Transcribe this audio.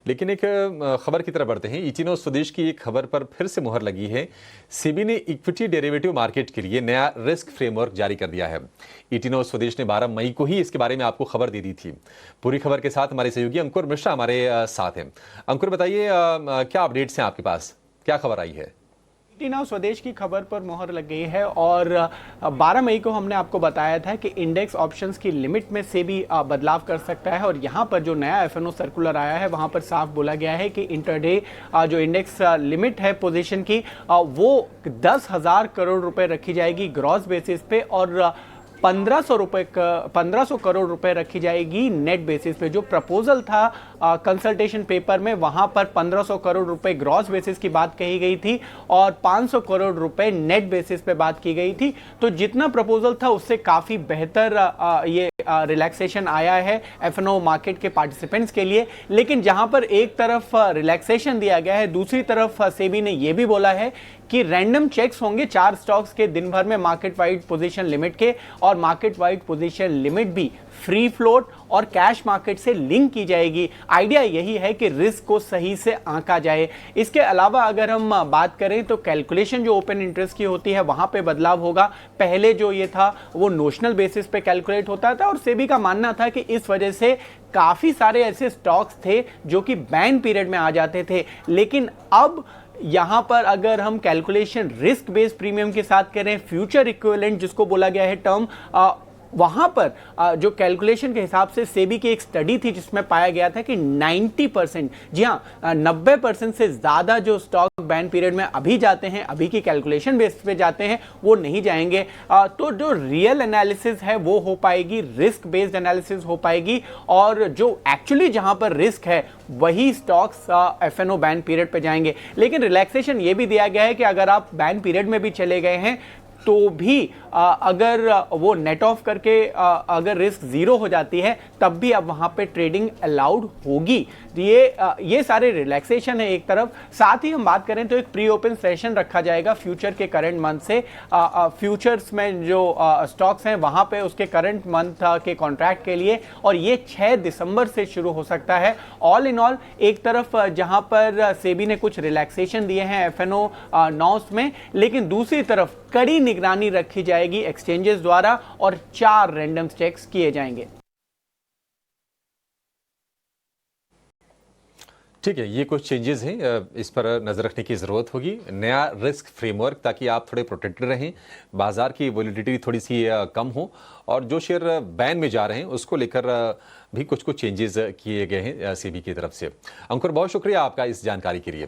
लेकिन एक खबर की तरफ बढ़ते हैं। इटिनो स्वदेश की एक खबर पर फिर से मुहर लगी है। सेबी ने इक्विटी डेरिवेटिव मार्केट के लिए नया रिस्क फ्रेमवर्क जारी कर दिया है। इटिनो स्वदेश ने 12 मई को ही इसके बारे में आपको खबर दे दी थी। पूरी खबर के साथ हमारे सहयोगी अंकुर मिश्रा हमारे साथ हैं। अंकुर, बताइए क्या अपडेट्स हैं आपके पास, क्या खबर आई है? इटिनो स्वदेश की खबर पर मोहर लग गई है और 12 मई को हमने आपको बताया था कि इंडेक्स ऑप्शंस की लिमिट में से भी बदलाव कर सकता है। और यहाँ पर जो नया एफएनओ सर्कुलर आया है वहाँ पर साफ बोला गया है कि इंटरडे जो इंडेक्स लिमिट है पोजीशन की वो 10,000 करोड़ रुपए रखी जाएगी ग्रॉस बेसिस पे और 1500 करोड़ रुपए रखी जाएगी नेट बेसिस पे। जो प्रपोजल था कंसल्टेशन पेपर में वहां पर 1500 करोड़ रुपए ग्रॉस बेसिस की बात कही गई थी और 500 करोड़ रुपए नेट बेसिस पे बात की गई थी। तो जितना प्रपोजल था उससे काफी बेहतर ये रिलैक्सेशन आया है एफएनओ मार्केट के पार्टिसिपेंट्स के लिए। लेकिन जहां पर एक तरफ रिलैक्सेशन दिया गया है, दूसरी तरफ सेबी ने यह भी बोला है कि रैंडम चेक्स होंगे 4 स्टॉक्स के दिन भर में मार्केट वाइड पोजीशन लिमिट के, और मार्केट वाइड पोजीशन लिमिट भी फ्री फ्लोट और कैश मार्केट से लिंक की जाएगी। आइडिया यही है कि रिस्क को सही से आंका जाए। इसके अलावा अगर हम बात करें तो कैलकुलेशन जो ओपन इंटरेस्ट की होती है वहां पे बदलाव होगा। पहले जो ये था वो नोशनल बेसिस पे कैलकुलेट होता था और सेबी का मानना था कि इस वजह से काफी सारे ऐसे स्टॉक्स थे जो कि बैन पीरियड में आ जाते थे। लेकिन अब यहां पर अगर हम कैलकुलेशन रिस्क बेस्ड प्रीमियम के साथ करें, फ्यूचर इक्विवेलेंट जिसको बोला गया है टर्म, वहां पर जो कैलकुलेशन के हिसाब से सेबी की एक स्टडी थी जिसमें पाया गया था कि 90%, जी हां 90% से ज्यादा जो स्टॉक बैन पीरियड में अभी जाते हैं, अभी की कैलकुलेशन बेस पे जाते हैं, वो नहीं जाएंगे। तो जो रियल एनालिसिस है वो हो पाएगी, रिस्क बेस्ड एनालिसिस हो पाएगी और जो एक्चुअली जहां पर रिस्क है वही स्टॉक्स एफएनओ बैन पीरियड पे जाएंगे। लेकिन रिलैक्सेशन ये भी दिया गया है कि अगर आप बैन पीरियड में भी चले गए हैं तो भी अगर वो नेट ऑफ करके अगर रिस्क जीरो हो जाती है तब भी अब वहां पे ट्रेडिंग अलाउड होगी। ये सारे रिलैक्सेशन है एक तरफ। साथ ही हम बात करें तो एक प्री ओपन सेशन रखा जाएगा फ्यूचर के करंट मंथ से। फ्यूचर्स में जो स्टॉक्स हैं वहां पे उसके करंट मंथ के कॉन्ट्रैक्ट के लिए, और ये 6 दिसंबर से शुरू हो सकता है। ऑल इन ऑल एक तरफ जहां पर सेबी ने कुछ रिलैक्सेशन दिए हैं एफएनओ नॉस में, लेकिन दूसरी तरफ कड़ी निगरानी रखी जाएगी एक्सचेंजेस द्वारा और 4 रैंडम चेक्स किए जाएंगे। ठीक है, ये कुछ चेंजेस हैं, इस पर नजर रखने की जरूरत होगी। नया रिस्क फ्रेमवर्क ताकि आप थोड़े प्रोटेक्टेड रहें, बाजार की वोलेटिलिटी थोड़ी सी कम हो, और जो शेयर बैन में जा रहे हैं उसको लेकर भी कुछ चेंजेस किए गए हैं सेबी की तरफ से। अंकुर, बहुत शुक्रिया आपका इस जानकारी के लिए।